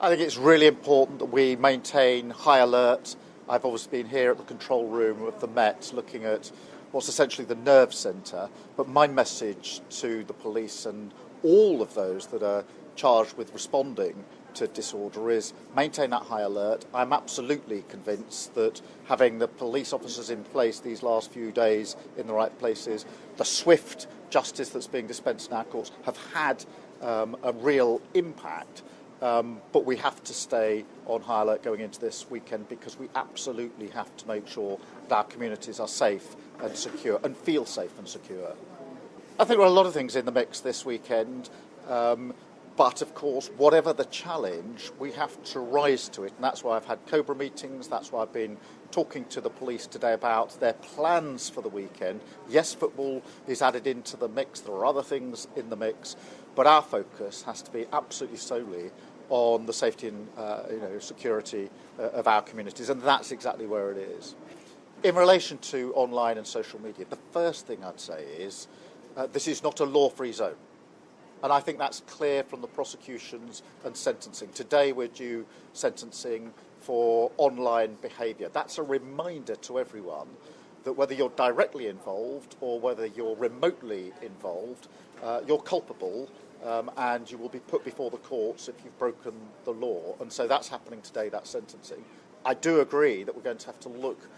I think it's really important that we maintain high alert. I've obviously been here at the control room of the Met looking at what's essentially the nerve centre, but my message to the police and all of those that are charged with responding to disorder is maintain that high alert. I'm absolutely convinced that having the police officers in place these last few days in the right places, the swift justice that's being dispensed in our courts have had a real impact. But we have to stay on high alert going into this weekend because we absolutely have to make sure that our communities are safe and secure and feel safe and secure. I think there are a lot of things in the mix this weekend, but of course, whatever the challenge, we have to rise to it. And that's why I've had COBRA meetings, that's why I've been talking to the police today about their plans for the weekend. Yes, football is added into the mix, there are other things in the mix, but our focus has to be absolutely solely on the safety and security of our communities, and that's exactly where it is. In relation to online and social media, the first thing I'd say is this is not a law-free zone. And I think that's clear from the prosecutions and sentencing. Today we're due sentencing for online behaviour. That's a reminder to everyone that whether you're directly involved or whether you're remotely involved, you're culpable and you will be put before the courts if you've broken the law. And so that's happening today, that sentencing. I do agree that we're going to have to look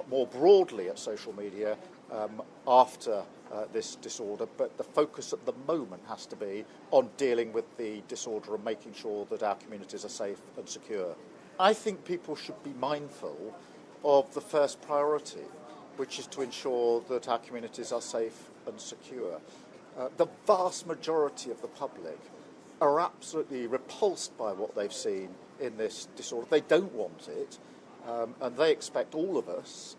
more broadly at social media after this disorder, but the focus at the moment has to be on dealing with the disorder and making sure that our communities are safe and secure. I think people should be mindful of the first priority, which is to ensure that our communities are safe and secure. The vast majority of the public are absolutely repulsed by what they've seen in this disorder. They don't want it, and they expect all of us,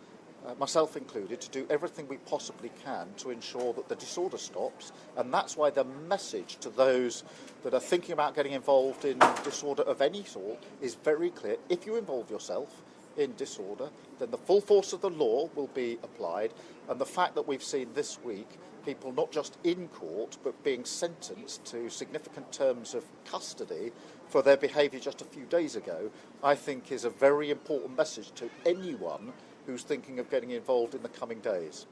myself included, to do everything we possibly can to ensure that the disorder stops. And that's why the message to those that are thinking about getting involved in disorder of any sort is very clear. If you involve yourself in disorder, then the full force of the law will be applied. And the fact that we've seen this week people not just in court but being sentenced to significant terms of custody for their behaviour just a few days ago, I think is a very important message to anyone who's thinking of getting involved in the coming days.